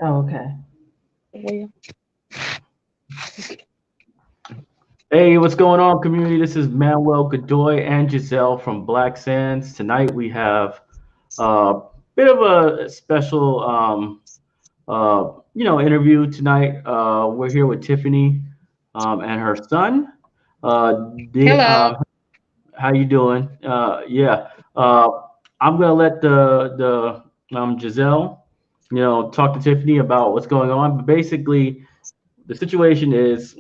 Oh, okay. Well, Hey, what's going on, community? This is Manuel Godoy and Giselle from Black Sands. Tonight we have a bit of a special, interview tonight. We're here with Tiffany and her son. Did hello. How you doing? Yeah, I'm gonna let the Giselle, talk to Tiffany about what's going on. But basically, the situation is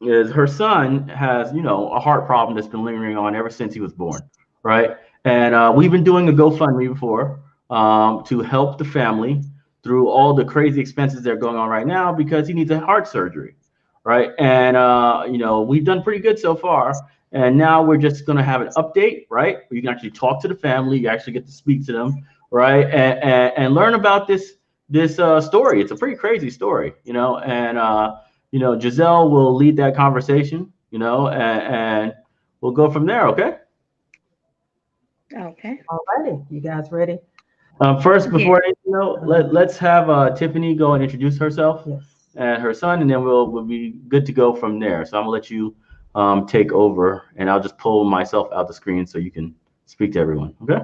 her son has a heart problem that's been lingering on ever since he was born, right? And we've been doing a GoFundMe before to help the family through all the crazy expenses that are going on right now because he needs a heart surgery, right? And we've done pretty good so far. And now we're just going to have an update, right? Where you can actually talk to the family, you actually get to speak to them, right? And learn about this story. It's a pretty crazy story, and Giselle will lead that conversation, and we'll go from there. Okay. Okay. All righty. You guys ready? First, Yeah. before anything, let's have Tiffany go and introduce herself Yes. and her son, and then we'll be good to go from there. So I'm gonna let you take over, and I'll just pull myself out the screen so you can speak to everyone. Okay.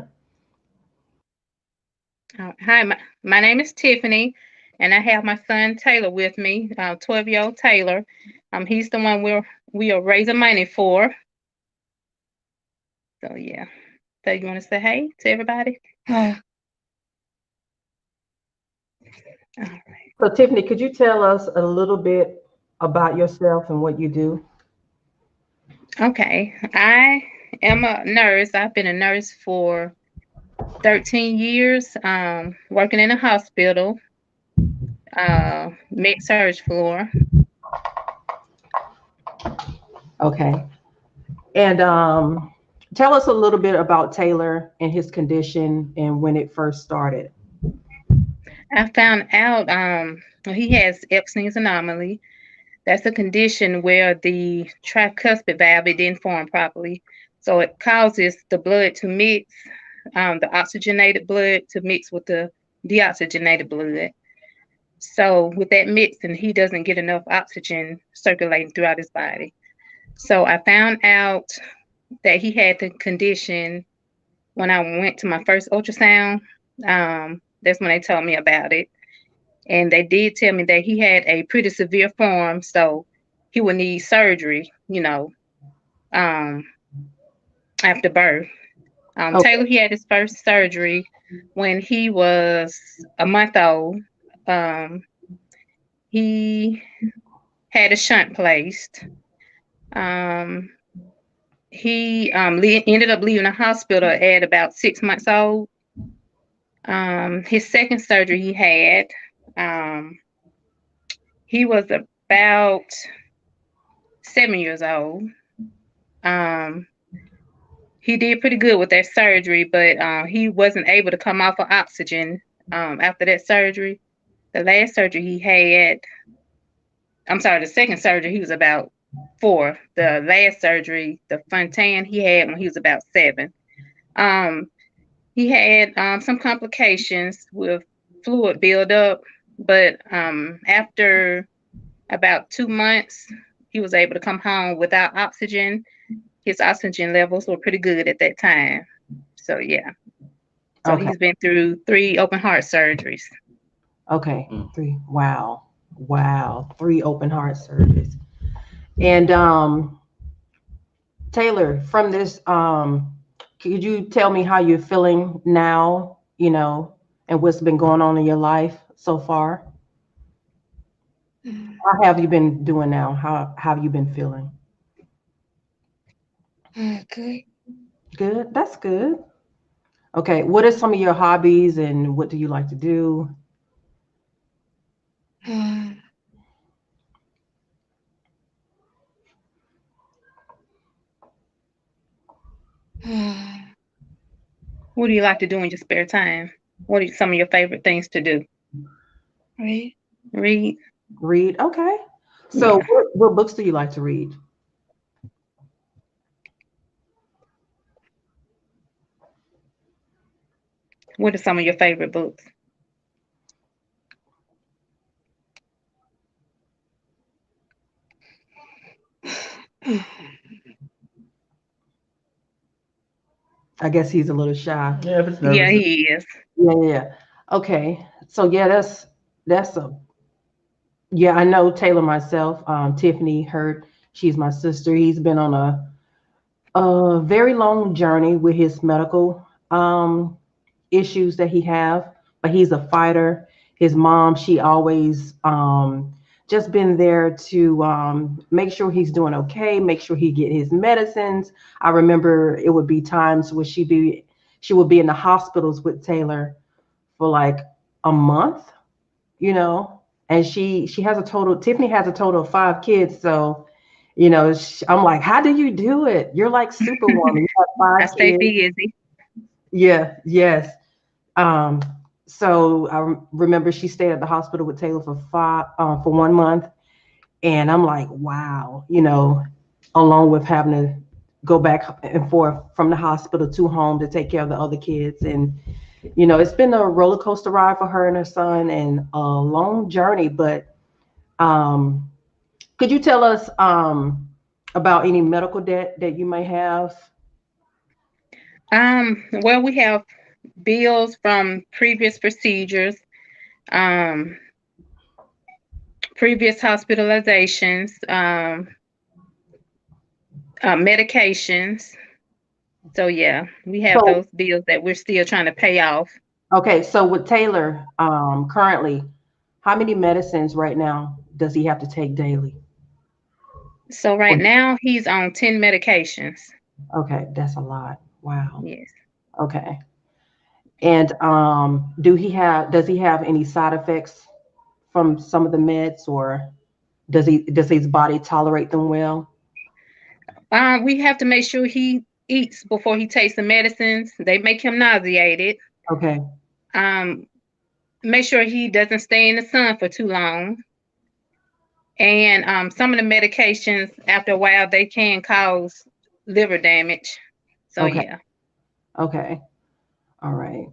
Hi, my name is Tiffany, and I have my son Taylor with me, 12-year-old Taylor. He's the one we are raising money for. So yeah. So you want to say hey to everybody? All right. So, Tiffany, could you tell us a little bit about yourself and what you do? Okay. I am a nurse. I've been a nurse for 13 years, working in a hospital, med surge floor. Okay. And tell us a little bit about Taylor and his condition and when it first started. I found out he has Epstein's anomaly. That's a condition where the tricuspid valve it didn't form properly, so it causes the blood to mix, the oxygenated blood to mix with the deoxygenated blood. So with that mixing, he doesn't get enough oxygen circulating throughout his body. So I found out that he had the condition when I went to my first ultrasound. That's when they told me about it. And they did tell me that he had a pretty severe form, so he would need surgery, um, after birth. Okay. Taylor, he had his first surgery when he was a month old. Um, he had a shunt placed. Um, he ended up leaving the hospital at about 6 months old. His second surgery he had, um, he was about 7 years old. Um, he did pretty good with that surgery, but he wasn't able to come off of oxygen after that surgery. The last surgery he had, I'm sorry, the second surgery, he was about 4. The last surgery, the Fontan, he had when he was about 7. Um, he had some complications with fluid buildup, but after about 2 months, he was able to come home without oxygen. His oxygen levels were pretty good at that time. So yeah. So Okay. he's been through 3 open heart surgeries. Okay. Mm. Three. Wow. Wow. Three open heart surgeries. And Taylor, from this, could you tell me how you're feeling now, and what's been going on in your life so far? How have you been doing now? How have you been feeling? Good. Good. That's good. Okay. What are some of your hobbies and what do you like to do? What do you like to do in your spare time? What are some of your favorite things to do? Read. Read. Read. Okay. So, Yeah. what books do you like to read? What are some of your favorite books? I guess he's a little shy. Yeah, if it's Yeah, nervous. he is. Yeah, yeah, yeah. Okay. So yeah, that's a yeah, I know Taylor myself. Tiffany Hurt, she's my sister. He's been on a very long journey with his medical issues that he have, but he's a fighter. His mom, she always just been there to make sure he's doing okay, make sure he get his medicines. I remember it would be times where she would be in the hospitals with Taylor for like a month, you know, and she has a total. Tiffany has a total of 5 kids, so I'm like, how do you do it? You're like Superwoman. You have I five stay kids. busy. Yeah, yes. Um, so I remember she stayed at the hospital with Taylor for 1 month, and I'm like, wow, along with having to go back and forth from the hospital to home to take care of the other kids, and it's been a roller coaster ride for her and her son, and a long journey. But um, could you tell us about any medical debt that you may have? Well, we have bills from previous procedures, um, previous hospitalizations, medications. So yeah, we have So those bills that we're still trying to pay off. okay, so with Taylor, currently, how many medicines right now does he have to take daily? So right now he's on 10 medications. Okay, that's a lot. Wow. Yes. Okay. And does he have any side effects from some of the meds, or does his body tolerate them well? We have to make sure he eats before he takes the medicines. They make him nauseated. Okay. Um, Make sure he doesn't stay in the sun for too long. And some of the medications, after a while, they can cause liver damage. So Okay. yeah. Okay. All right.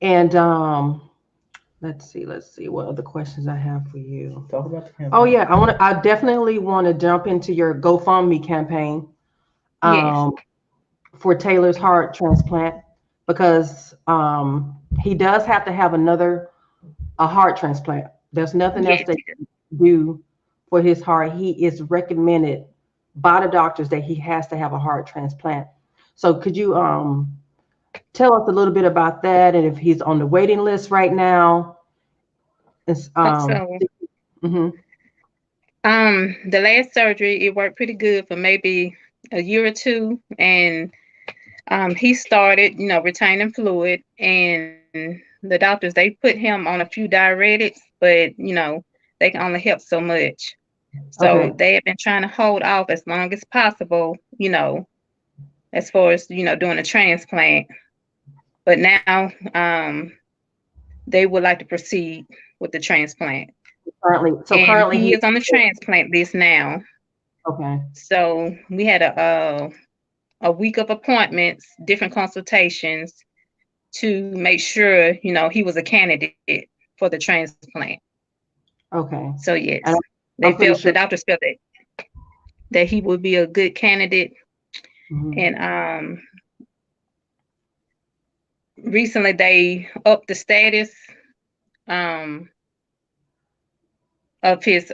And let's see what other questions I have for you. Talk about the Oh campaign. yeah, I definitely want to jump into your GoFundMe campaign. Yes. Um, for Taylor's heart transplant, because he does have to have a heart transplant. There's nothing else Yes. they can do for his heart. He is recommended by the doctors that he has to have a heart transplant. So could you tell us a little bit about that, and if he's on the waiting list right now? It's, So mhm. the last surgery, it worked pretty good for maybe a year or two, and he started, retaining fluid, and the doctors, they put him on a few diuretics, but they can only help so much. So Okay, they have been trying to hold off as long as possible, as far as doing a transplant. But now they would like to proceed with the transplant, and currently he he is on the transplant list now. okay, So we had a week of appointments, different consultations to make sure, he was a candidate for the transplant. okay, So yes, and I'm pretty the sure. doctors felt that he would be a good candidate. Mhm. And recently they upped the status um of his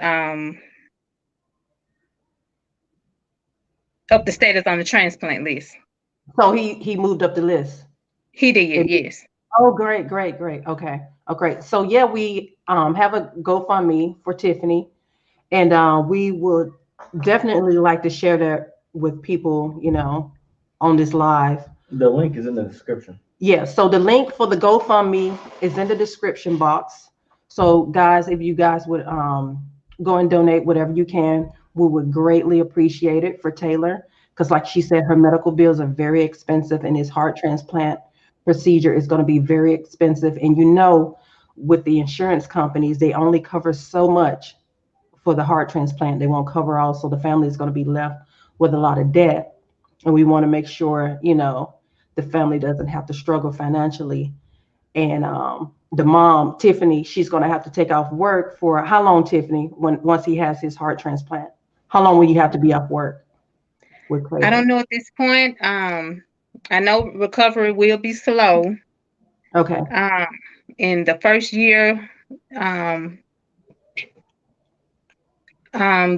up the status on the transplant list. So he moved up the list. He did, yes. Oh, great, great, great. Okay. Oh, great. So yeah, we have a GoFundMe for Tiffany, and we would definitely like to share that with people, on this live. The link is in the description. Yeah. So the link for the GoFundMe is in the description box. So guys, if you guys would go and donate whatever you can, we would greatly appreciate it for Taylor, because like she said, her medical bills are very expensive, and his heart transplant procedure is going to be very expensive. And with the insurance companies, they only cover so much for the heart transplant. They won't cover all, so the family is going to be left with a lot of debt. And we want to make sure, the family doesn't have to struggle financially. And the mom, Tiffany, she's going to have to take off work for how long, Tiffany? Once he has his heart transplant, how long will you have to be off work with I Crazy? don't know at this point. I know recovery will be slow. Okay. Um, in the first year, um, um,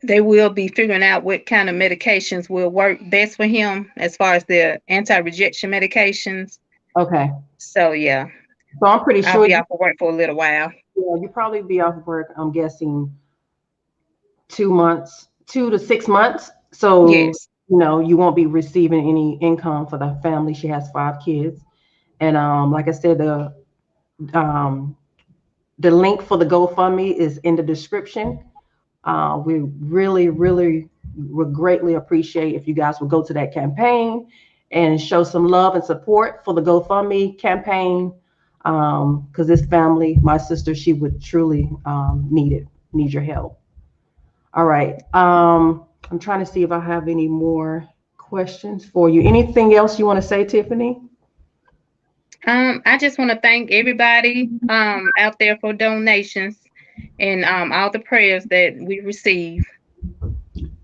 they will be figuring out what kind of medications will work best for him as far as the anti-rejection medications. Okay. So yeah, So I'm pretty I'll sure be off of work for a little while. you probably be off of work, I'm guessing 2 months, 2 to 6 months. So, Yes. you won't be receiving any income for the family. She has 5 kids. And like I said, um, the link for the GoFundMe is in the description. We really, really would greatly appreciate if you guys would go to that campaign and show some love and support for the GoFundMe campaign. Because this family, my sister, she would truly need your help. All right. I'm trying to see if I have any more questions for you. Anything else you want to say, Tiffany? I just want to thank everybody out there for donations and all the prayers that we receive.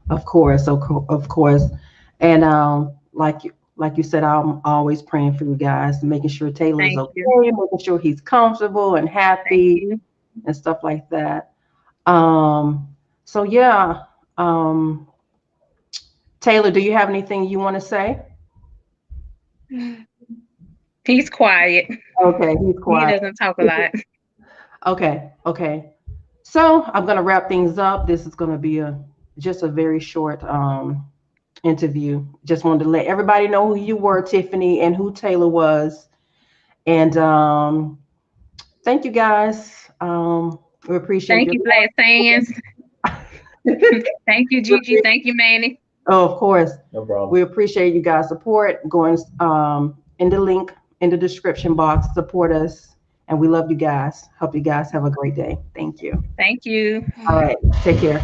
Of course. And like you said, I'm always praying for you guys, making sure Taylor's Thank okay, you. making sure he's comfortable and Thank happy you. and stuff like that. Um, so yeah. Um, Taylor, do you have anything you want to say? He's quiet. Okay, he's He quiet. doesn't talk a lot. Okay, okay. So I'm gonna wrap things up. This is gonna be just a very short interview. Just wanted to let everybody know who you were, Tiffany, and who Taylor was. And thank you guys. We appreciate Thank your you, Flat Sands. Thank you, Gigi. Thank you, Manny. Oh, of course. No problem. We appreciate you guys' support. Going in the link in the description box. Support us. And we love you guys. Hope you guys have a great day. Thank you. Thank you. All right. Take care.